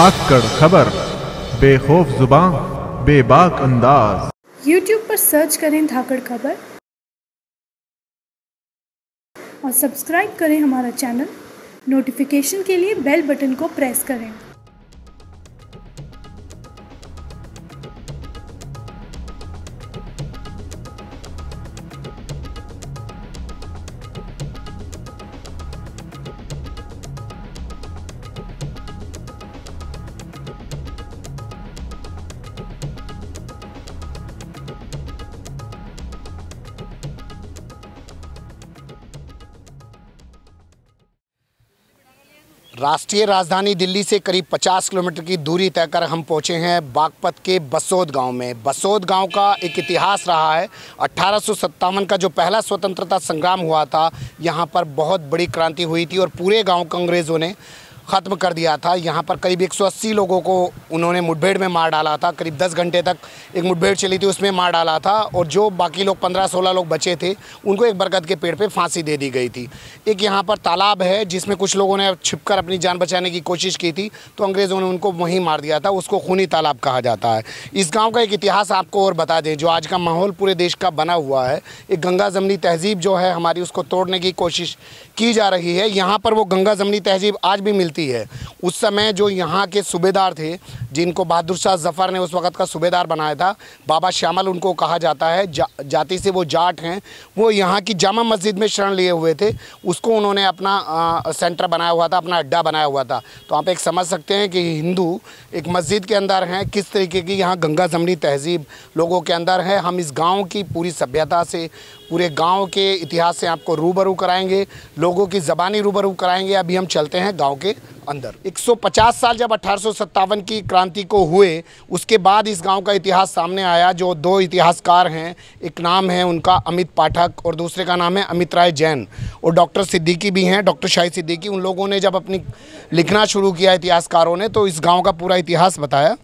धाकड़ खबर, बेखौफ जुबान, बेबाक अंदाज। YouTube पर सर्च करें धाकड़ खबर और सब्सक्राइब करें हमारा चैनल। नोटिफिकेशन के लिए बेल बटन को प्रेस करें। राष्ट्रीय राजधानी दिल्ली से करीब 50 किलोमीटर की दूरी तय कर हम पहुंचे हैं बागपत के बसोद गांव में। बसोद गांव का एक इतिहास रहा है। 1857 का जो पहला स्वतंत्रता संग्राम हुआ था, यहां पर बहुत बड़ी क्रांति हुई थी और पूरे गांव को अंग्रेज़ों ने ख़त्म कर दिया था। यहाँ पर करीब 180 लोगों को उन्होंने मुठभेड़ में मार डाला था। करीब 10 घंटे तक एक मुठभेड़ चली थी, उसमें मार डाला था और जो बाकी लोग 15-16 लोग बचे थे उनको एक बरगद के पेड़ पे फांसी दे दी गई थी। एक यहाँ पर तालाब है जिसमें कुछ लोगों ने छिपकर अपनी जान बचाने की कोशिश की थी, तो अंग्रेज़ों ने उनको वहीं मार दिया था। उसको खूनी तालाब कहा जाता है। इस गाँव का एक इतिहास आपको और बता दें, जो आज का माहौल पूरे देश का बना हुआ है। एक गंगा जमनी तहज़ीब जो है हमारी, उसको तोड़ने की कोशिश की जा रही है। यहाँ पर वो गंगा जमनी तहज़ीब आज भी मिलती है। उस समय जो यहाँ के सूबेदार थे, जिनको बहादुर शाह जफ़र ने उस वक़्त का सूबेदार बनाया था, बाबा श्यामल उनको कहा जाता है, जाति से वो जाट हैं, वो यहाँ की जामा मस्जिद में शरण लिए हुए थे। उसको उन्होंने अपना सेंटर बनाया हुआ था, अपना अड्डा बनाया हुआ था। तो आप एक समझ सकते हैं कि हिंदू एक मस्जिद के अंदर हैं, किस तरीके की यहाँ गंगा जमनी तहज़ीब लोगों के अंदर है। हम इस गाँव की पूरी सभ्यता से, पूरे गांव के इतिहास से आपको रूबरू कराएंगे, लोगों की ज़बानी रूबरू कराएंगे। अभी हम चलते हैं गांव के अंदर। 150 साल जब 1857 की क्रांति को हुए, उसके बाद इस गांव का इतिहास सामने आया। जो दो इतिहासकार हैं, एक नाम है उनका अमित पाठक और दूसरे का नाम है अमित राय जैन, और डॉक्टर सिद्दीकी भी हैं, डॉक्टर शाहिद सिद्दीकी। उन लोगों ने जब अपनी लिखना शुरू किया, इतिहासकारों ने, तो इस गाँव का पूरा इतिहास बताया।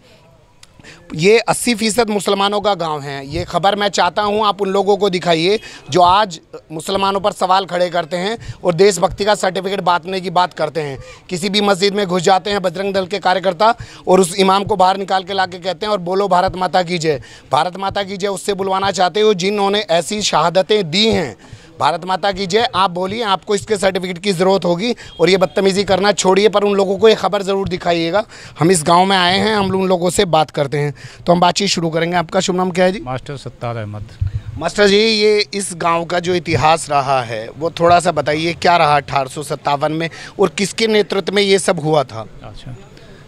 ये 80% मुसलमानों का गांव है। ये खबर मैं चाहता हूं आप उन लोगों को दिखाइए जो आज मुसलमानों पर सवाल खड़े करते हैं और देशभक्ति का सर्टिफिकेट बांटने की बात करते हैं। किसी भी मस्जिद में घुस जाते हैं बजरंग दल के कार्यकर्ता और उस इमाम को बाहर निकाल के लाके कहते हैं और बोलो भारत माता की जय, भारत माता की जय। उससे बुलवाना चाहते हो जिन्होंने ऐसी शहादतें दी हैं, भारत माता की जय, आप बोलिए, आपको इसके सर्टिफिकेट की ज़रूरत होगी। और ये बदतमीज़ी करना छोड़िए, पर उन लोगों को ये खबर ज़रूर दिखाइएगा। हम इस गांव में आए हैं, हम उन लोगों से बात करते हैं, तो हम बातचीत शुरू करेंगे। आपका शुभ नाम क्या है जी? मास्टर सत्तार अहमद। मास्टर जी, ये इस गांव का जो इतिहास रहा है वो थोड़ा सा बताइए, क्या रहा 1857 में और किसके नेतृत्व में ये सब हुआ था? अच्छा,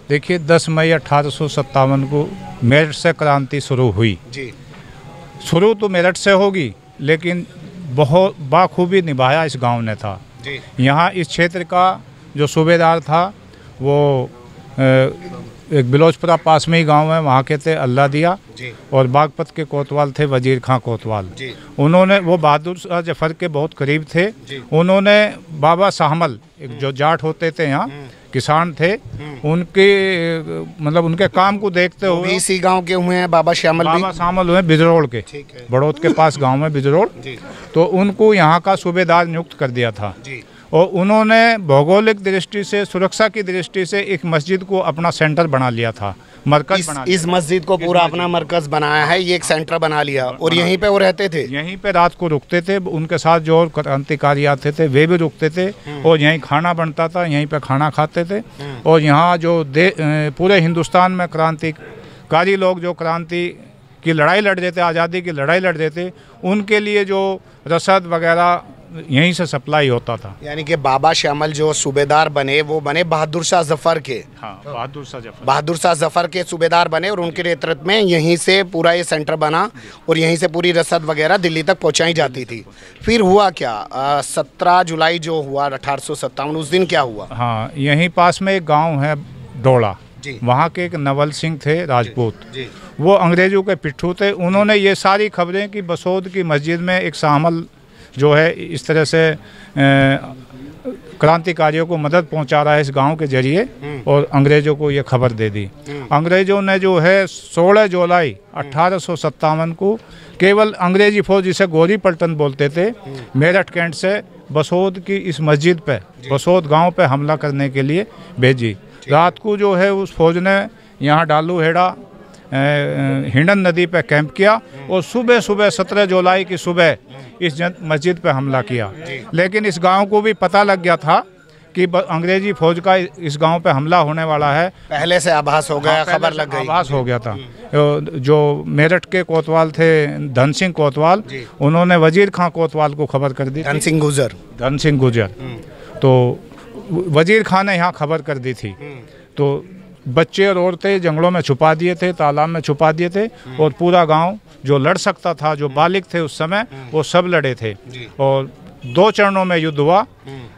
देखिए 10 मई 1857 को मेरठ से क्रांति शुरू हुई जी। शुरू तो मेरठ से होगी, लेकिन बहुत बाखूबी निभाया इस गांव ने था जी। यहाँ इस क्षेत्र का जो सूबेदार था वो एक बिलोचपुरा पास में ही गांव है, वहाँ के थे अल्लाह दिया जी। और बागपत के कोतवाल थे वजीर खां कोतवाल जी। उन्होंने, वो बहादुर शाह जफर के बहुत करीब थे जी। उन्होंने बाबा शाहमल, एक जो जाट होते थे यहाँ, किसान थे, उनके मतलब उनके काम को देखते हुए इसी गांव के हुए हैं बाबा श्यामल। बाबा शामल हुए बिजरोड़ के, बड़ौद के पास गांव में बिजरोड़, तो उनको यहाँ का सूबेदार नियुक्त कर दिया था जी। और उन्होंने भौगोलिक दृष्टि से, सुरक्षा की दृष्टि से एक मस्जिद को अपना सेंटर बना लिया था, मरकज बना लिया। इस मस्जिद को पूरा अपना मरकज बनाया है, ये एक सेंटर बना लिया और यहीं पे वो रहते थे। यहीं पे रात को रुकते थे, उनके साथ जो और क्रांतिकारी आते थे वे भी रुकते थे और यहीं खाना बनता था, यहीं पे खाना खाते थे। और यहाँ जो पूरे हिंदुस्तान में क्रांतिकारी लोग जो क्रांति की लड़ाई लड़ रहे थे, आज़ादी की लड़ाई लड़ रहे थे, उनके लिए जो रसद वगैरह यहीं से सप्लाई होता था। यानी कि बाबा श्यामल जो सूबेदार बने, वो बने बहादुर शाह जफर के। हाँ, बहादुर शाह जफर के सूबेदार बने और उनके नेतृत्व में यहीं से पूरा ये सेंटर बना और यहीं से पूरी रसद वगैरह दिल्ली तक पहुंचाई जाती थी। फिर हुआ क्या? 17 जुलाई जो हुआ 1857, उस दिन क्या हुआ? हाँ, यहीं पास में एक गाँव है डोला, वहाँ के एक नवल सिंह थे राजपूत, वो अंग्रेजों के पिट्ठू थे। उन्होंने ये सारी खबरें कि बसोद की मस्जिद में एक शामल जो है इस तरह से क्रांतिकारियों को मदद पहुंचा रहा है इस गांव के जरिए, और अंग्रेज़ों को ये खबर दे दी। अंग्रेज़ों ने जो है 16 जुलाई 1857 को केवल अंग्रेजी फौज, जिसे गोरी पलटन बोलते थे, मेरठ कैंट से बसोद की इस मस्जिद पे, बसोद गांव पे हमला करने के लिए भेजी। रात को जो है उस फौज ने यहाँ डालू हेड़ा हिंडन नदी पे कैंप किया और सुबह 17 जुलाई की सुबह इस मस्जिद पे हमला किया। लेकिन इस गांव को भी पता लग गया था कि अंग्रेजी फौज का इस गांव पे हमला होने वाला है। पहले से आभास हो गया, खबर लग गई, आभास हो गया था। जो मेरठ के कोतवाल थे धन सिंह कोतवाल, उन्होंने वजीर खां कोतवाल को खबर कर दी। धन सिंह गुजर। तो वजीर खां ने यहाँ खबर कर दी थी। तो बच्चे और औरतें जंगलों में छुपा दिए थे, तालाब में छुपा दिए थे और पूरा गांव जो लड़ सकता था, जो बालिग थे उस समय, वो सब लड़े थे। और 2 चरणों में युद्ध हुआ।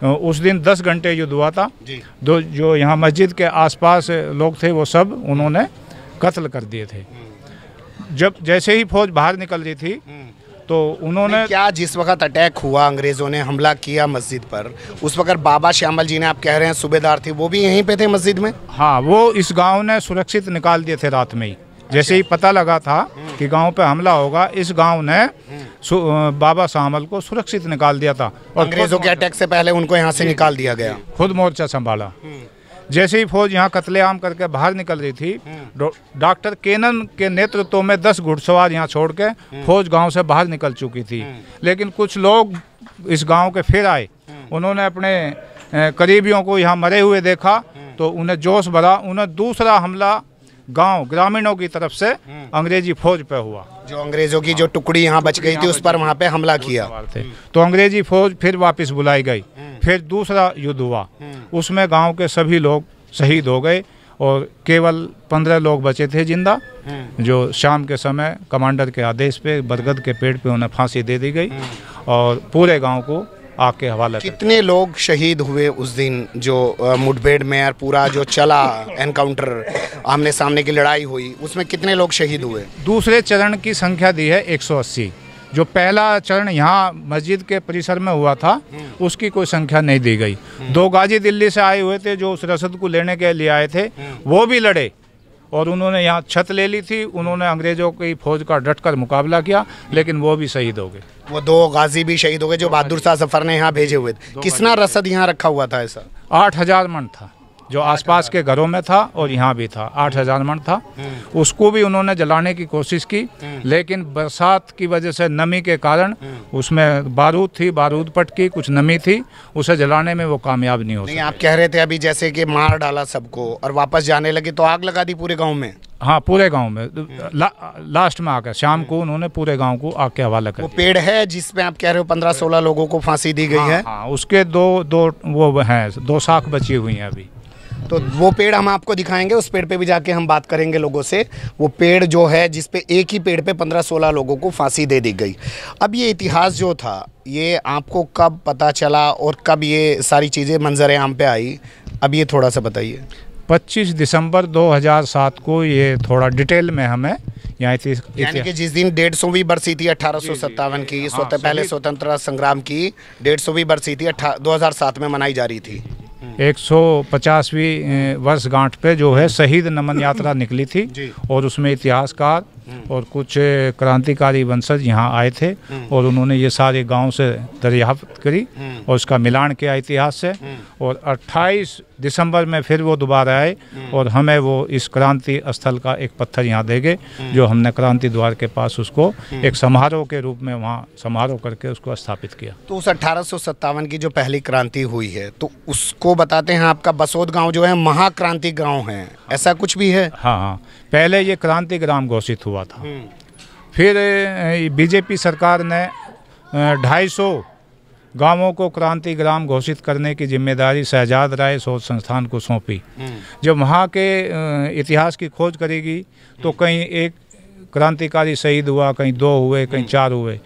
उस दिन 10 घंटे युद्ध हुआ था। जो यहाँ मस्जिद के आसपास लोग थे वो सब उन्होंने कत्ल कर दिए थे। जब जैसे ही फौज बाहर निकल रही थी तो उन्होंने क्या, जिस वक्त अटैक हुआ, अंग्रेज़ों ने हमला किया मस्जिद पर, उस वक्त बाबा श्यामल जी ने, आप कह रहे हैं सूबेदार थे, वो भी यहीं पे थे मस्जिद में? हाँ, वो इस गांव ने सुरक्षित निकाल दिए थे रात में ही। जैसे ही पता लगा था कि गांव पे हमला होगा, इस गांव ने बाबा श्यामल को सुरक्षित निकाल दिया था। और अंग्रेज़ों के अटैक से पहले उनको यहाँ से निकाल दिया गया, खुद मोर्चा संभाला। जैसे ही फौज यहाँ कत्लेआम करके बाहर निकल रही थी, डॉक्टर केनन के नेतृत्व में 10 घुड़सवार यहाँ छोड़ के फौज गांव से बाहर निकल चुकी थी। लेकिन कुछ लोग इस गांव के फिर आए। उन्होंने अपने करीबियों को यहाँ मरे हुए देखा तो उन्हें जोश भरा। उन्हें दूसरा हमला गांव ग्रामीणों की तरफ से अंग्रेजी फौज पे हुआ। जो अंग्रेज़ों की जो टुकड़ी यहाँ बच गई थी, उस पर वहाँ पे हमला किया। तो अंग्रेजी फौज फिर वापस बुलाई गई। फिर दूसरा युद्ध हुआ, उसमें गांव के सभी लोग शहीद हो गए और केवल 15 लोग बचे थे जिंदा, जो शाम के समय कमांडर के आदेश पे बरगद के पेड़ पे उन्हें फांसी दे दी गई और पूरे गांव को आग के हवाले। कितने लोग शहीद हुए उस दिन जो मुठभेड़ में, और पूरा जो चला एनकाउंटर, आमने सामने की लड़ाई हुई, उसमें कितने लोग शहीद हुए? दूसरे चरण की संख्या दी है 180। जो पहला चरण यहाँ मस्जिद के परिसर में हुआ था उसकी कोई संख्या नहीं दी गई। 2 गाजी दिल्ली से आए हुए थे जो उस रसद को लेने के लिए आए थे, वो भी लड़े और उन्होंने यहाँ छत ले ली थी। उन्होंने अंग्रेजों की फौज का डटकर मुकाबला किया, लेकिन वो भी शहीद हो गए। वो 2 गाजी भी शहीद हो गए जो बहादुर शाह जफर ने यहाँ भेजे हुए थे। कितना रसद यहाँ रखा हुआ था ऐसा? 8000 मन था, जो आसपास के घरों में था और यहाँ भी था। 8000 मन था। उसको भी उन्होंने जलाने की कोशिश की, लेकिन बरसात की वजह से, नमी के कारण उसमें बारूद थी, बारूद पटकी, कुछ नमी थी, उसे जलाने में वो कामयाब नहीं हो सके। आप कह रहे थे अभी जैसे कि मार डाला सबको और वापस जाने लगे तो आग लगा दी पूरे गांव में? हाँ, पूरे गांव में। लास्ट में आकर शाम को उन्होंने पूरे गांव को आग के हवाले कर दिया। वो पेड़ है जिसपे आप कह रहे हो 15-16 लोगों को फांसी दी गई है? हाँ, उसके दो वो हैं, 2 शाख बची हुई हैं अभी। तो वो पेड़ हम आपको दिखाएंगे, उस पेड़ पे भी जाके हम बात करेंगे लोगों से। वो पेड़ जो है जिसपे एक ही पेड़ पे 15-16 लोगों को फांसी दे दी गई। अब ये इतिहास जो था, ये आपको कब पता चला और कब ये सारी चीज़ें मंजर आम पे आई, अब ये थोड़ा सा बताइए। 25 दिसंबर 2007 को ये थोड़ा डिटेल में हमें यहाँ यानी कि जिस दिन 150वीं बरसी थी 1857 की, पहले स्वतंत्रता संग्राम की 150वीं बरसी थी 2007 में मनाई जा रही थी। 150वीं वर्षगांठ पे जो है शहीद नमन यात्रा निकली थी और उसमें इतिहासकार और कुछ क्रांतिकारी वंशज यहाँ आए थे और उन्होंने ये सारे गांव से दरियाफ्त करी और उसका मिलान किया इतिहास से। और 28 दिसंबर में फिर वो दोबारा आए और हमें वो इस क्रांति स्थल का एक पत्थर यहाँ दे गए, जो हमने क्रांति द्वार के पास उसको एक समारोह के रूप में वहाँ समारोह करके उसको स्थापित किया। तो उस 1857 की जो पहली क्रांति हुई है, तो उसको बताते हैं आपका बसोद गांव जो है महाक्रांति गांव है, ऐसा कुछ भी है? हाँ, पहले ये क्रांति ग्राम घोषित हुआ था। फिर बीजेपी सरकार ने 250 गांवों को क्रांति ग्राम घोषित करने की जिम्मेदारी शहजाद राय शोध संस्थान को सौंपी। जब वहाँ के इतिहास की खोज करेगी तो कहीं एक क्रांतिकारी शहीद हुआ, कहीं 2 हुए, कहीं 4 हुए,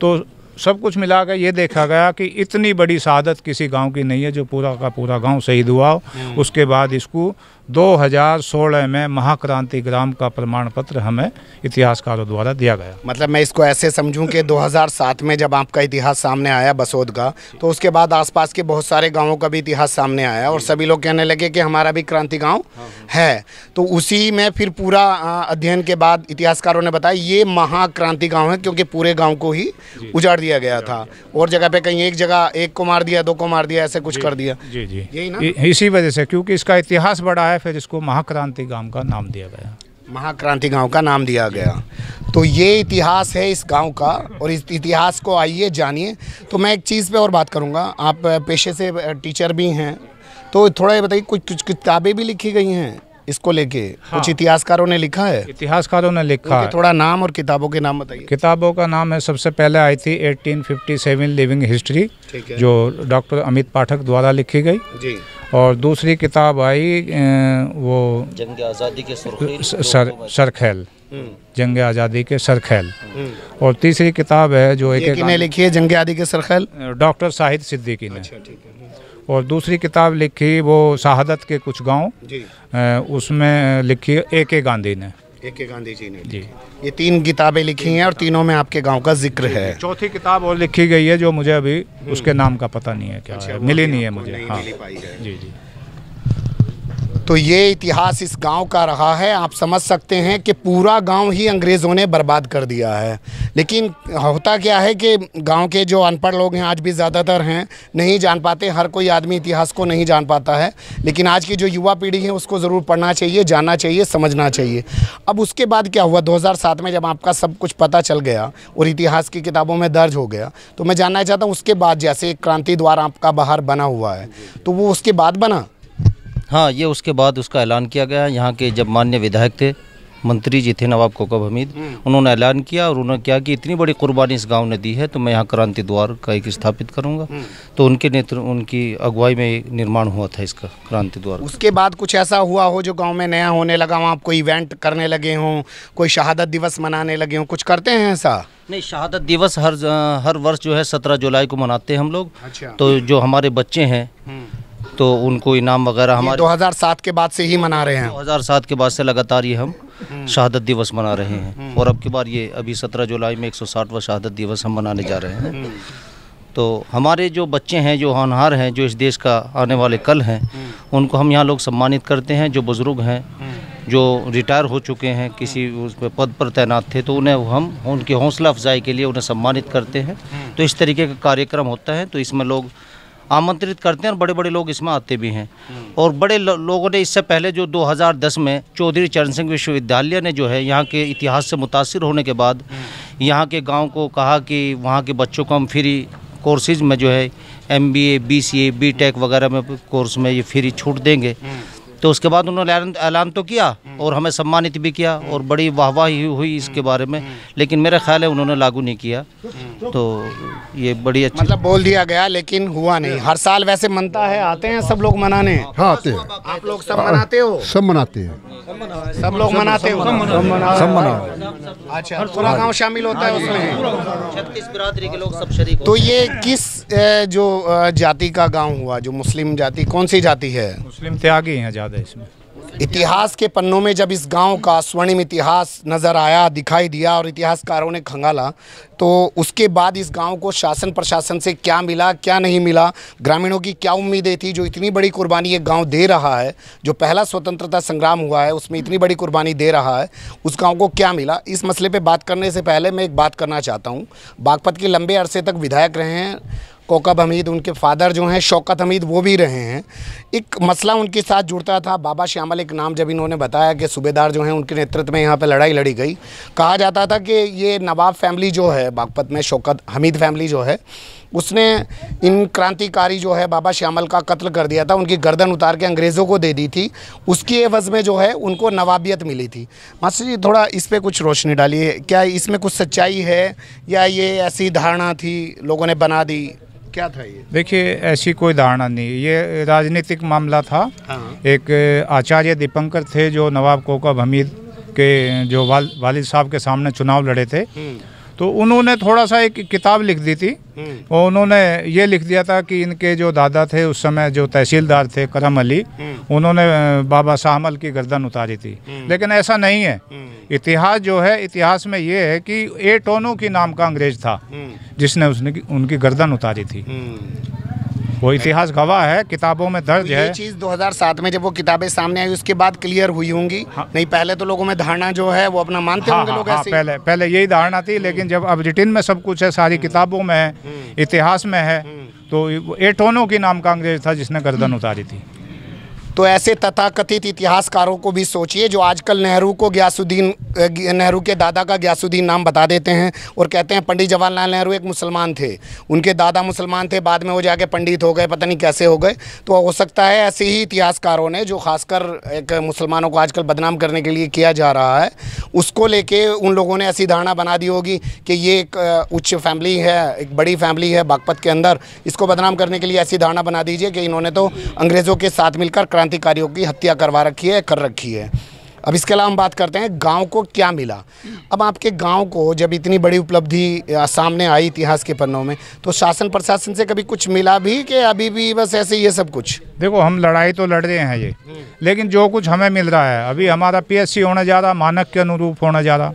तो सब कुछ मिलाकर ये देखा गया कि इतनी बड़ी शहादत किसी गांव की नहीं है जो पूरा का पूरा गांव शहीद हुआ हो। उसके बाद इसको 2016 में महाक्रांति ग्राम का प्रमाण पत्र हमें इतिहासकारों द्वारा दिया गया। मतलब मैं इसको ऐसे समझूं कि 2007 में जब आपका इतिहास सामने आया बसोद का, तो उसके बाद आसपास के बहुत सारे गांवों का भी इतिहास सामने आया और सभी लोग कहने लगे कि हमारा भी क्रांति गांव है। तो उसी में फिर पूरा अध्ययन के बाद इतिहासकारों ने बताया ये महाक्रांति गाँव है, क्योंकि पूरे गाँव को ही उजाड़ दिया गया था, और जगह पे कहीं एक जगह एक को मार दिया, दो को मार दिया, ऐसे कुछ कर दिया। जी जी, यही ना? इसी वजह से, क्योंकि इसका इतिहास बड़ा है, फिर इसको महाक्रांति गांव का नाम दिया गया। महाक्रांति गांव का नाम दिया गया। तो ये इतिहास है इस गांव का, और इस इतिहास को आइए जानिए। तो मैं एक चीज़ पे और बात करूंगा, आप पेशे से टीचर भी हैं, तो थोड़ा ये बताइए, कुछ किताबें भी लिखी गई हैं इसको लेके? हाँ। कुछ इतिहासकारों ने लिखा है? इतिहासकारों ने लिखा है। थोड़ा नाम और किताबों के नाम बताइए। किताबों का नाम है, सबसे पहले आई थी 1857 लिविंग हिस्ट्री, जो डॉक्टर अमित पाठक द्वारा लिखी गई जी। और दूसरी किताब आई वो जंग आज़ादी के सरखेल, जंग आज़ादी के सरखेल। और तीसरी किताब है जो एक किसने लिखी है, जंग आज़ादी के सरखेल? डॉक्टर शाहिद सिद्दीकी ने। और दूसरी किताब लिखी वो शहादत के कुछ गांव, उसमें लिखी ए.के. गांधी ने। ए.के. गांधी जी ने जी। ये 3 किताबें लिखी हैं और तीनों में आपके गांव का जिक्र है। चौथी किताब और लिखी गई है जो मुझे अभी उसके नाम का पता नहीं है, क्या है, मिली नहीं है मुझे। हाँ जी जी। तो ये इतिहास इस गांव का रहा है। आप समझ सकते हैं कि पूरा गांव ही अंग्रेज़ों ने बर्बाद कर दिया है। लेकिन होता क्या है कि गांव के जो अनपढ़ लोग हैं, आज भी ज़्यादातर हैं, नहीं जान पाते। हर कोई आदमी इतिहास को नहीं जान पाता है, लेकिन आज की जो युवा पीढ़ी है उसको ज़रूर पढ़ना चाहिए, जानना चाहिए, समझना चाहिए। अब उसके बाद क्या हुआ, 2007 में जब आपका सब कुछ पता चल गया और इतिहास की किताबों में दर्ज हो गया, तो मैं जानना चाहता हूँ उसके बाद, जैसे क्रांति द्वार आपका बाहर बना हुआ है, तो वो उसके बाद बना? हाँ, ये उसके बाद उसका ऐलान किया गया। यहाँ के जब माननीय विधायक थे, मंत्री जी थे नवाब कोकब हमीद, उन्होंने ऐलान किया और उन्होंने क्या कि इतनी बड़ी कुर्बानी इस गांव ने दी है, तो मैं यहाँ क्रांति द्वार का एक स्थापित करूँगा। तो उनकी अगुवाई में निर्माण हुआ था इसका क्रांति द्वार। उसके बाद कुछ ऐसा हुआ हो जो गांव में नया होने लगा, वहाँ आप कोई इवेंट करने लगे हों, कोई शहादत दिवस मनाने लगे हों, कुछ करते हैं ऐसा? नहीं, शहादत दिवस हर वर्ष जो है 17 जुलाई को मनाते हैं हम लोग। अच्छा। तो जो हमारे बच्चे हैं तो उनको इनाम वगैरह हमारे 2007 के बाद से ही मना रहे हैं। 2007 के बाद से लगातार ये हम शहादत दिवस मना रहे हैं, और अब की बार ये अभी 17 जुलाई में 160वां शहादत दिवस हम मनाने जा रहे हैं। तो हमारे जो बच्चे हैं, जो होनहार हैं, जो इस देश का आने वाले कल हैं, उनको हम यहाँ लोग सम्मानित करते हैं। जो बुज़ुर्ग हैं, जो रिटायर हो चुके हैं, किसी उस पद पर तैनात थे, तो उन्हें हम उनकी हौसला अफजाई के लिए उन्हें सम्मानित करते हैं। तो इस तरीके का कार्यक्रम होता है। तो इसमें लोग आमंत्रित करते हैं और बड़े बड़े लोग इसमें आते भी हैं। और बड़े लोगों ने इससे पहले जो 2010 में चौधरी चरण सिंह विश्वविद्यालय ने जो है यहाँ के इतिहास से मुतासिर होने के बाद यहाँ के गांव को कहा कि वहाँ के बच्चों को हम फ्री कोर्सेज में जो है MBA, BCA, BTech वगैरह में कोर्स में ये फ्री छूट देंगे। तो उसके बाद उन्होंने ऐलान तो किया और हमें सम्मानित भी किया और बड़ी वाहवाही हुई इसके बारे में, लेकिन मेरा ख्याल है उन्होंने लागू नहीं किया। तो ये बड़ी अच्छी, मतलब बोल दिया गया लेकिन हुआ नहीं। हर साल वैसे मनता है, आते हैं सब लोग मनाने? हाँ, आते हैं। आप लोग सब मनाते हो? सब मनाते हैं। सब लोग मनाते हो? सब मनाओ। अच्छा, पूरा गांव शामिल होता है उसमें? 36 बिरादरी के लोग सब शरीक। तो ये किस जो जाति का गांव हुआ, जो मुस्लिम जाति, कौन सी जाति है? मुस्लिम त्यागी हैं ज़्यादा इसमें। इतिहास के पन्नों में जब इस गांव का स्वर्णिम इतिहास नज़र आया, दिखाई दिया और इतिहासकारों ने खंगाला, तो उसके बाद इस गांव को शासन प्रशासन से क्या मिला, क्या नहीं मिला, ग्रामीणों की क्या उम्मीदें थी? जो इतनी बड़ी कुर्बानी ये गांव दे रहा है, जो पहला स्वतंत्रता संग्राम हुआ है उसमें इतनी बड़ी कुर्बानी दे रहा है, उस गांव को क्या मिला? इस मसले पे बात करने से पहले मैं एक बात करना चाहता हूँ। बागपत के लंबे अरसे तक विधायक रहे हैं कोकब हमीद, उनके फादर जो हैं शौकत हमीद, वो भी रहे हैं। एक मसला उनके साथ जुड़ता था, बाबा श्यामल एक नाम जब इन्होंने बताया कि सूबेदार जो हैं उनके नेतृत्व में यहाँ पे लड़ाई लड़ी गई। कहा जाता था कि ये नवाब फैमिली जो है बागपत में, शौकत हमीद फैमिली जो है, उसने इन क्रांतिकारी जो है बाबा श्यामल का कत्ल कर दिया था, उनकी गर्दन उतार के अंग्रेज़ों को दे दी थी। उसकी एवज़ में जो है उनको नवाबियत मिली थी। मास्टर जी, थोड़ा इस पर कुछ रोशनी डालिए। क्या इसमें कुछ सच्चाई है या ये ऐसी धारणा थी, लोगों ने बना दी? क्या था ये? देखिए, ऐसी कोई धारणा नहीं, ये राजनीतिक मामला था। हाँ। एक आचार्य दीपंकर थे जो नवाब कोकब हमीद के जो वालिद साहब के सामने चुनाव लड़े थे, तो उन्होंने थोड़ा सा एक किताब लिख दी थी और उन्होंने ये लिख दिया था कि इनके जो दादा थे उस समय जो तहसीलदार थे करम अली, उन्होंने बाबा शाहमल की गर्दन उतारी थी। लेकिन ऐसा नहीं है। इतिहास जो है, इतिहास में ये है कि ए टोनो की नाम का अंग्रेज था जिसने उनकी गर्दन उतारी थी। वो इतिहास गवाह है, किताबों में दर्ज तो है। ये चीज़ 2007 में जब वो किताबें सामने आई उसके बाद क्लियर हुई होंगी। नहीं पहले तो लोगों में धारणा जो है वो अपना मानते होंगे लोग ऐसे ही। पहले यही धारणा थी, लेकिन जब अब रिटिन में सब कुछ है, सारी किताबों में है, इतिहास में है, तो एटोनो की नाम का अंग्रेज था जिसने गर्दन उतारी थी। तो ऐसे तथाकथित इतिहासकारों को भी सोचिए जो आजकल नेहरू को नेहरू के दादा का ग्यासुद्दीन नाम बता देते हैं और कहते हैं पंडित जवाहरलाल नेहरू एक मुसलमान थे, उनके दादा मुसलमान थे, बाद में वो जाके पंडित हो गए, पता नहीं कैसे हो गए। तो हो सकता है ऐसे ही इतिहासकारों ने, जो खासकर एक मुसलमानों को आजकल बदनाम करने के लिए किया जा रहा है, उसको लेके उन लोगों ने ऐसी धारणा बना दी होगी कि ये एक उच्च फैमिली है, एक बड़ी फैमिली है बागपत के अंदर, इसको बदनाम करने के लिए ऐसी धारणा बना दीजिए कि इन्होंने तो अंग्रेज़ों के साथ मिलकर क्रांतिकारियों की हत्या करवा रखी है, कर रखी है। अब इसके अलावा हम बात करते हैं गांव को क्या मिला। अब आपके गांव को जब इतनी बड़ी उपलब्धि सामने आई इतिहास के पन्नों में, तो शासन प्रशासन से कभी कुछ मिला भी कि अभी भी बस ऐसे ही है सब कुछ? देखो, हम लड़ाई तो लड़ रहे हैं ये, लेकिन जो कुछ हमें मिल रहा है, अभी हमारा पीएससी होने जा रहा, मानक के अनुरूप होने जा रहा,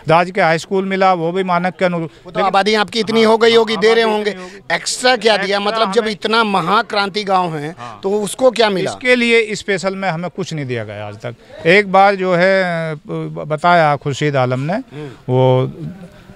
राज्य के हाई स्कूल मिला, वो भी मानक के अनुरूप। तो आबादी आपकी इतनी हो गई होगी, दे रहे होंगे, एक्स्ट्रा क्या दिया? मतलब जब इतना महाक्रांति गाँव है तो उसको क्या मिला? इसके लिए स्पेशल में हमें कुछ नहीं दिया गया आज तक। एक बार जो है बताया खुर्शीद आलम ने, वो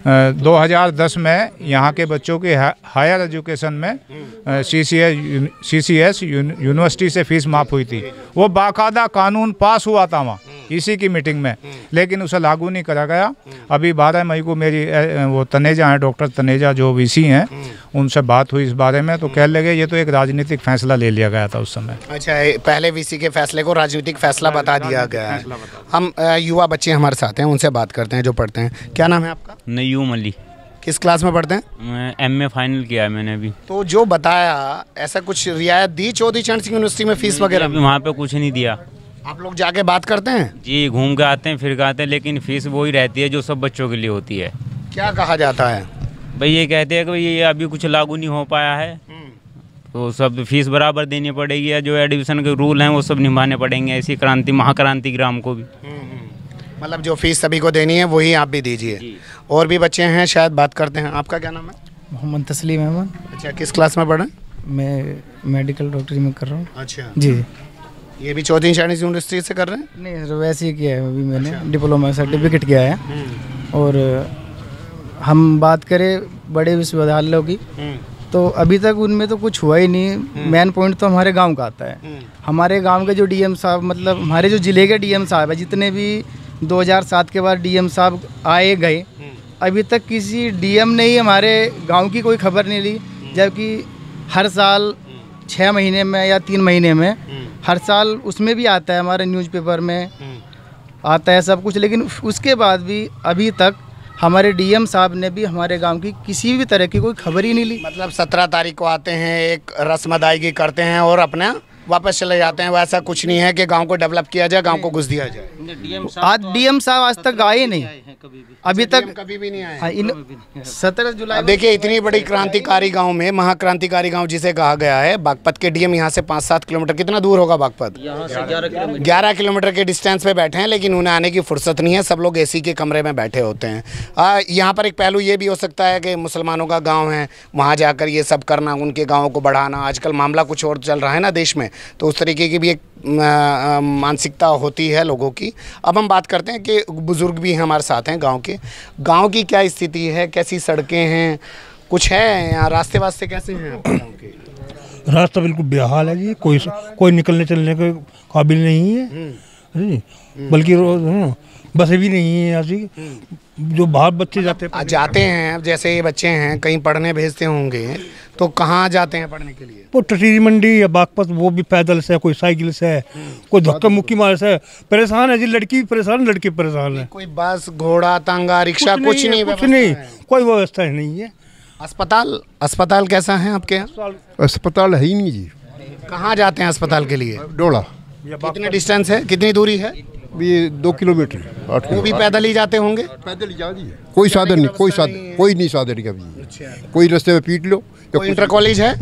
2010 में यहाँ के बच्चों की हायर एजुकेशन में सीसीएस यूनिवर्सिटी से फीस माफ़ हुई थी। वो बाकायदा कानून पास हुआ था वहाँ इसी की मीटिंग में, लेकिन उसे लागू नहीं करा गया। अभी 12 मई को मेरी वो तनेजा हैं, डॉक्टर तनेजा जो वीसी हैं, उनसे बात हुई इस बारे में, तो कह लगे ये तो एक राजनीतिक फैसला ले लिया गया था उस समय। अच्छा, पहले वीसी के फैसले को राजनीतिक फैसला बता दिया गया है। हम युवा बच्चे हमारे साथ हैं, उनसे बात करते हैं जो पढ़ते हैं। क्या नाम है आपका? नयूम अली। किस क्लास में पढ़ते हैं? मैं एमए फाइनल किया है मैंने अभी। तो जो बताया, ऐसा कुछ रियायत दी चौधरी चरण सिंह यूनिवर्सिटी में फीस वगैरह? वहाँ पे कुछ नहीं दिया। आप लोग जाके बात करते हैं? जी, घूम के आते हैं, फिर के आते हैं, लेकिन फीस वही रहती है जो सब बच्चों के लिए होती है। क्या कहा जाता है? भाई ये कहते हैं कि ये अभी कुछ लागू नहीं हो पाया है, तो सब फीस बराबर देनी पड़ेगी, या जो एडमिशन के रूल हैं वो सब निभाने पड़ेंगे, ऐसी क्रांति महाक्रांति ग्राम को भी। मतलब जो फीस सभी को देनी है वही आप भी दीजिए। और भी बच्चे हैं, शायद बात करते हैं। आपका क्या नाम है? मोहम्मद तस्लीम अहमद। अच्छा, किस क्लास में पढ़ें? मैं मेडिकल डॉक्टरी में कर रहा हूँ। अच्छा जी। ये भी चौधरी चरण सिंह यूनिवर्सिटी से कर रहे हैं? नहीं सर, वैसे ही किया है, अभी मैंने डिप्लोमा सर्टिफिकेट किया है। और हम बात करें बड़े विश्वविद्यालयों की, तो अभी तक उनमें तो कुछ हुआ ही नहीं। मेन पॉइंट तो हमारे गांव का आता है। हमारे गांव के जो डीएम साहब, मतलब हमारे जो ज़िले के डीएम साहब है, जितने भी 2007 के बाद डीएम साहब आए गए, अभी तक किसी डीएम ने ही हमारे गांव की कोई खबर नहीं ली। जबकि हर साल 6 महीने में या 3 महीने में हर साल उसमें भी आता है, हमारे न्यूज़पेपर में आता है सब कुछ, लेकिन उसके बाद भी अभी तक हमारे डीएम साहब ने भी हमारे गांव की किसी भी तरह की कोई खबर ही नहीं ली। मतलब 17 तारीख को आते हैं, एक रस्म अदायगी करते हैं और अपना वापस चले जाते हैं। वैसा कुछ नहीं है कि गांव को डेवलप किया जाए, गांव को घुस दिया जाए। आज डीएम साहब आज तक आए नहीं, अभी तक कभी भी नहीं आए। 17 जुलाई। देखिए, इतनी बड़ी क्रांतिकारी गांव में, महाक्रांतिकारी गांव जिसे कहा गया है, बागपत के डीएम यहाँ से 5-7 किलोमीटर, कितना दूर होगा बागपत? यहाँ से 11 किलोमीटर के डिस्टेंस पे बैठे हैं, लेकिन उन्हें आने की फुर्सत नहीं है। सब लोग एसी के कमरे में बैठे होते हैं। यहाँ पर एक पहलू ये भी हो सकता है कि मुसलमानों का गाँव है, वहाँ जाकर ये सब करना, उनके गाँव को बढ़ाना। आजकल मामला कुछ और चल रहा है ना देश में, तो उस तरीके की भी एक मानसिकता होती है लोगों की। अब हम बात करते हैं कि बुज़ुर्ग भी हमारे साथ हैं गांव के। गांव की क्या स्थिति है, कैसी सड़कें हैं, कुछ है यहाँ? रास्ते वास्ते कैसे हैं आपके गांव के? रास्ता बिल्कुल बेहाल है जी, कोई निकलने चलने के काबिल नहीं है, बल्कि बसें भी नहीं है ऐसी जो बाहर बच्चे जाते हैं। जैसे ये बच्चे हैं, कहीं पढ़ने भेजते होंगे, तो कहाँ जाते हैं पढ़ने के लिए? वो टटीरी मंडी या बागपत, वो भी पैदल से, कोई साइकिल से, कोई धक्का मुक्की मार से। परेशान है जी, लड़की परेशान, लड़के परेशान है। कोई बस, घोड़ा, तांगा, रिक्शा कुछ नहीं, कोई व्यवस्था नहीं है। अस्पताल कैसा है आपके यहाँ? अस्पताल है ही नहीं जी। कहाँ जाते हैं अस्पताल के लिए? डोला। कितने डिस्टेंस है, कितनी दूरी है? ये 2 किलोमीटर। वो भी पैदल ही जाते होंगे? पैदल ही जाती है, कोई साधन नहीं, कोई नहीं साधन कभी। कोई रास्ते में पीट लो। कोई इंटर कॉलेज है?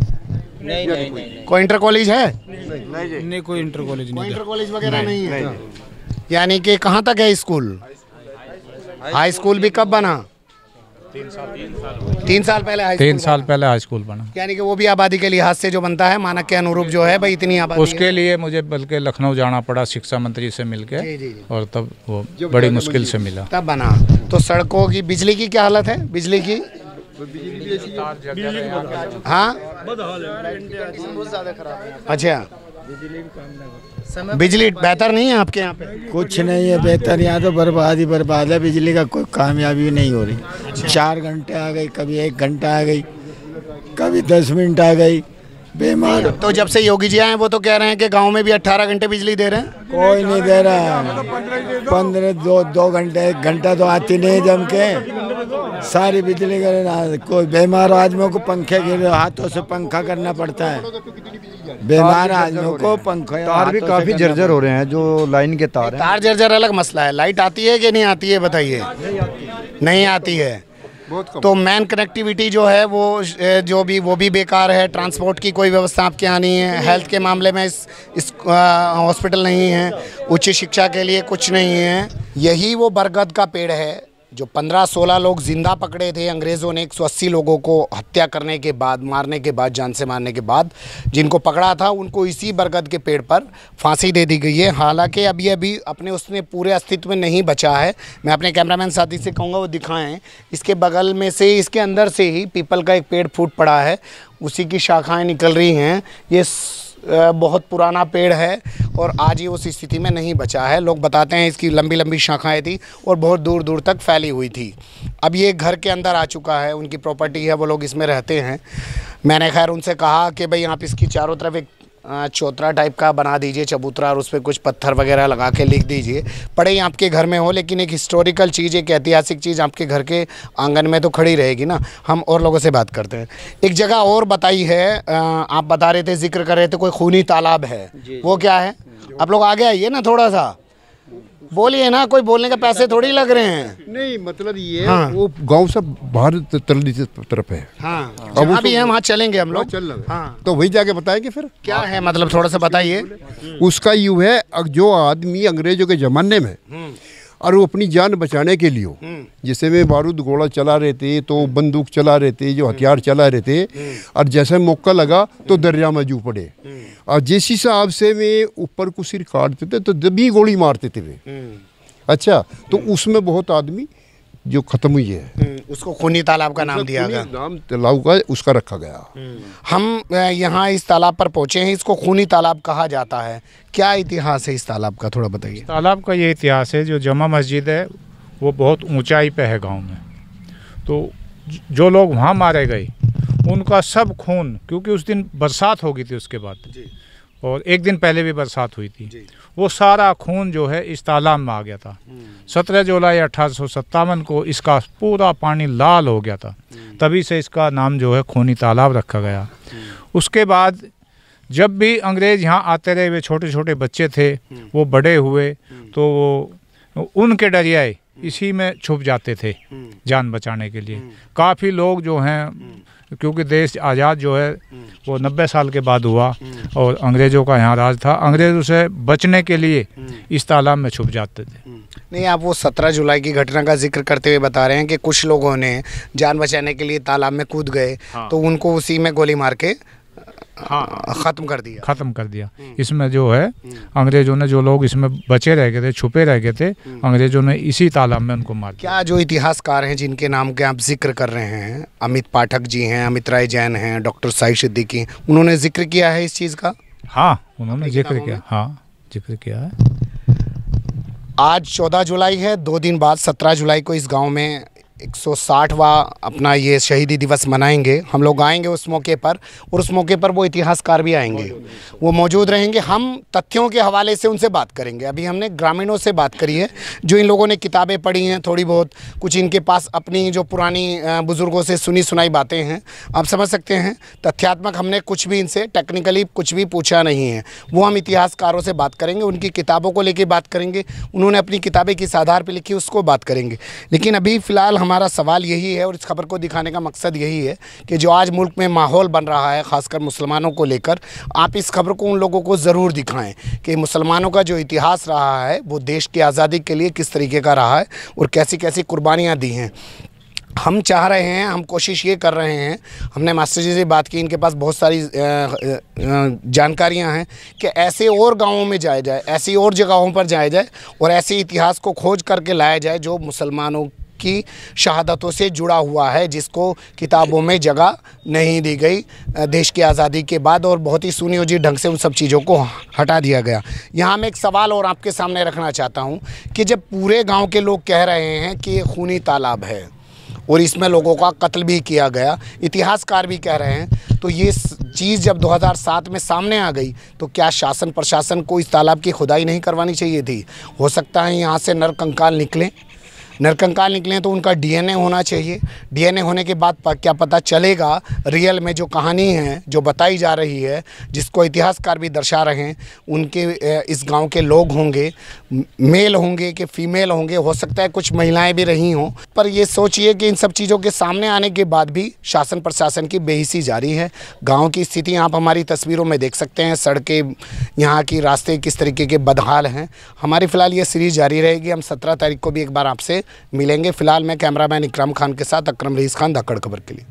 नहीं। कोई इंटर कॉलेज है? नहीं, कोई इंटर कॉलेज नहीं। कोई इंटर कॉलेज वगैरह नहीं है। यानी कि कहाँ तक है स्कूल? हाई स्कूल भी कब बना? 3 साल पहले हाई 3 साल पहले हाई स्कूल बना। यानी कि वो भी आबादी के लिहाज से जो बनता है मानक के अनुरूप जो है भाई इतनी आबादी उसके लिए मुझे बल्कि लखनऊ जाना पड़ा शिक्षा मंत्री से मिलके, और तब वो बड़ी मुश्किल से मिला, तब बना। तो सड़कों की, बिजली की क्या हालत है? बिजली की हाँ, अच्छा, बिजली बेहतर नहीं है आपके यहाँ पे? कुछ नहीं है बेहतर, यहाँ तो बर्बाद ही बर्बाद है। बिजली का कोई कामयाबी नहीं हो रही। 4 घंटे आ गई, कभी 1 घंटा आ गई, कभी 10 मिनट आ गई, बेमार। तो जब से योगी जी आए वो तो कह रहे हैं कि गांव में भी 18 घंटे बिजली दे रहे हैं। कोई नहीं दे रहा, 2 घंटे 1 घंटा तो आती नहीं जम के, सारी बिजली करे। कोई बेमार आदमियों को पंखे के हाथों से पंखा करना पड़ता है, बेमार आदमियों को पंखे। तार भी काफी जर्जर हो रहे हैं, जो लाइन के तार हैं। तार जर्जर अलग मसला है, लाइट आती है कि नहीं आती है बताइए? नहीं आती है। तो मेन कनेक्टिविटी जो है वो भी बेकार है। ट्रांसपोर्ट की कोई व्यवस्था आपके यहाँ नहीं है। हेल्थ के मामले में इस हॉस्पिटल नहीं है। उच्च शिक्षा के लिए कुछ नहीं है। यही वो बरगद का पेड़ है जो 15-16 लोग जिंदा पकड़े थे अंग्रेज़ों ने 180 लोगों को हत्या करने के बाद, मारने के बाद, जान से मारने के बाद जिनको पकड़ा था उनको इसी बरगद के पेड़ पर फांसी दे दी गई है। हालांकि अभी अपने उसने पूरे अस्तित्व में नहीं बचा है। मैं अपने कैमरामैन साथी से कहूँगा वो दिखाएं। इसके बगल में से, इसके अंदर से ही पीपल का एक पेड़ फूट पड़ा है, उसी की शाखाएँ निकल रही हैं। ये बहुत पुराना पेड़ है और आज ये उस स्थिति में नहीं बचा है। लोग बताते हैं इसकी लंबी लंबी शाखाएं थी और बहुत दूर दूर तक फैली हुई थी। अब ये घर के अंदर आ चुका है, उनकी प्रॉपर्टी है, वो लोग इसमें रहते हैं। मैंने खैर उनसे कहा कि भाई आप इसकी चारों तरफ एक चौतरा टाइप का बना दीजिए, चबूतरा, और उस पर कुछ पत्थर वगैरह लगा के लिख दीजिए। पड़े ही आपके घर में हो, लेकिन एक हिस्टोरिकल चीज़, एक ऐतिहासिक चीज़ आपके घर के आंगन में तो खड़ी रहेगी ना। हम और लोगों से बात करते हैं। एक जगह और बताई है, आप बता रहे थे, जिक्र कर रहे थे, कोई खूनी तालाब है, वो क्या है? आप लोग आगे आइए ना, थोड़ा सा बोलिए ना, कोई बोलने के पैसे थोड़ी लग रहे हैं। नहीं, मतलब ये वो गांव से बाहर तरली तरफ है। हाँ, अब अभी हम वहाँ चलेंगे हम लोग। चल रहे हैं, तो वही जाके बताएंगे फिर क्या है, मतलब थोड़ा सा बताइए। उसका यूँ है, जो आदमी अंग्रेजों के ज़माने में और वो अपनी जान बचाने के लिए, जैसे में बारूद गोला चला रहे थे, तो बंदूक चला रहे थे, जो हथियार चला रहे थे, और जैसे मौका लगा तो दरिया में जू पड़े, और जिस हिसाब से वे ऊपर को सिर काटते थे तो दबी गोली मारते थे वे। अच्छा, तो उसमें बहुत आदमी जो खत्म हुई है, उसको खूनी तालाब का नाम दिया गया। नाम तालाब का उसका रखा गया। हम यहाँ इस तालाब पर पहुँचे हैं, इसको खूनी तालाब कहा जाता है। क्या इतिहास है इस तालाब का, थोड़ा बताइए। तालाब का ये इतिहास है, जो जमा मस्जिद है वो बहुत ऊंचाई पे है गांव में, तो जो लोग वहाँ मारे गए उनका सब खून, क्योंकि उस दिन बरसात हो गई थी उसके बाद, और एक दिन पहले भी बरसात हुई थी, वो सारा खून जो है इस तालाब में आ गया था। 17 जुलाई 1857 को इसका पूरा पानी लाल हो गया था, तभी से इसका नाम जो है खूनी तालाब रखा गया। उसके बाद जब भी अंग्रेज़ यहाँ आते रहे, वे छोटे छोटे बच्चे थे, वो बड़े हुए तो वो उनके डरियाए इसी में छुप जाते थे जान बचाने के लिए। काफ़ी लोग जो हैं, क्योंकि देश आज़ाद जो है वो 90 साल के बाद हुआ और अंग्रेज़ों का यहाँ राज था, अंग्रेज़ों से बचने के लिए इस तालाब में छुप जाते थे। नहीं, आप वो 17 जुलाई की घटना का जिक्र करते हुए बता रहे हैं कि कुछ लोगों ने जान बचाने के लिए तालाब में कूद गए, तो उनको उसी में गोली मार के ख़त्म कर दिया। इसमें जो है अंग्रेज़ों ने, जो लोग इसमें बचे रह गए थे, छुपे रह गए थे, अंग्रेज़ों ने इसी तालाब में उनको मार दिया। क्या जो इतिहासकार हैं जिनके नाम के आप जिक्र कर रहे हैं, अमित पाठक जी हैं, अमित राय जैन हैं, डॉक्टर साई सिद्दीकी, उन्होंने जिक्र किया है इस चीज़ का? हाँ, उन्होंने जिक्र किया, जिक्र किया है। आज 14 जुलाई है, 2 दिन बाद 17 जुलाई को इस गांव में 160वां अपना ये शहीदी दिवस मनाएंगे। हम लोग आएंगे उस मौके पर, और उस मौके पर वो इतिहासकार भी आएंगे, वो मौजूद रहेंगे। हम तथ्यों के हवाले से उनसे बात करेंगे। अभी हमने ग्रामीणों से बात करी है, जो इन लोगों ने किताबें पढ़ी हैं थोड़ी बहुत, कुछ इनके पास अपनी जो पुरानी बुज़ुर्गों से सुनी सुनाई बातें हैं, आप समझ सकते हैं। तथ्यात्मक हमने कुछ भी इनसे टेक्निकली कुछ भी पूछा नहीं है। वो हम इतिहासकारों से बात करेंगे, उनकी किताबों को लेकर बात करेंगे, उन्होंने अपनी किताबें किस आधार पर लिखी उसको बात करेंगे। लेकिन अभी फ़िलहाल हमारा सवाल यही है, और इस खबर को दिखाने का मकसद यही है कि जो आज मुल्क में माहौल बन रहा है, ख़ासकर मुसलमानों को लेकर, आप इस खबर को उन लोगों को ज़रूर दिखाएं कि मुसलमानों का जो इतिहास रहा है वो देश की आज़ादी के लिए किस तरीके का रहा है और कैसी कैसी कुर्बानियाँ दी हैं। हम चाह रहे हैं, हम कोशिश ये कर रहे हैं, हमने मास्टर जी से बात की, इनके पास बहुत सारी जानकारियां हैं कि ऐसे और गांवों में जाया जाए, ऐसी और जगहों पर जाया जाए और ऐसे इतिहास को खोज करके लाया जाए जो मुसलमानों की शहादतों से जुड़ा हुआ है, जिसको किताबों में जगह नहीं दी गई देश की आज़ादी के बाद, और बहुत ही सुनियोजित ढंग से उन सब चीज़ों को हटा दिया गया। यहाँ मैं एक सवाल और आपके सामने रखना चाहता हूँ कि जब पूरे गांव के लोग कह रहे हैं कि ये खूनी तालाब है और इसमें लोगों का कत्ल भी किया गया, इतिहासकार भी कह रहे हैं, तो ये चीज़ जब 2007 में सामने आ गई तो क्या शासन प्रशासन को इस तालाब की खुदाई नहीं करवानी चाहिए थी? हो सकता है यहाँ से नरकंकाल निकलें तो उनका डीएनए होना चाहिए। डीएनए होने के बाद क्या पता चलेगा रियल में जो कहानी है जो बताई जा रही है, जिसको इतिहासकार भी दर्शा रहे हैं, उनके इस गांव के लोग होंगे, मेल होंगे कि फीमेल होंगे, हो सकता है कुछ महिलाएं भी रही हों। पर ये सोचिए कि इन सब चीज़ों के सामने आने के बाद भी शासन प्रशासन की बेहिसी जारी है। गाँव की स्थिति आप हमारी तस्वीरों में देख सकते हैं, सड़कें, यहाँ की रास्ते किस तरीके के बदहाल हैं। हमारी फ़िलहाल ये सीरीज़ जारी रहेगी, हम 17 तारीख को भी एक बार आपसे मिलेंगे। फिलहाल मैं कैमरामैन इकराम खान के साथ अकरम रईस खान, धाकड़ खबर के लिए।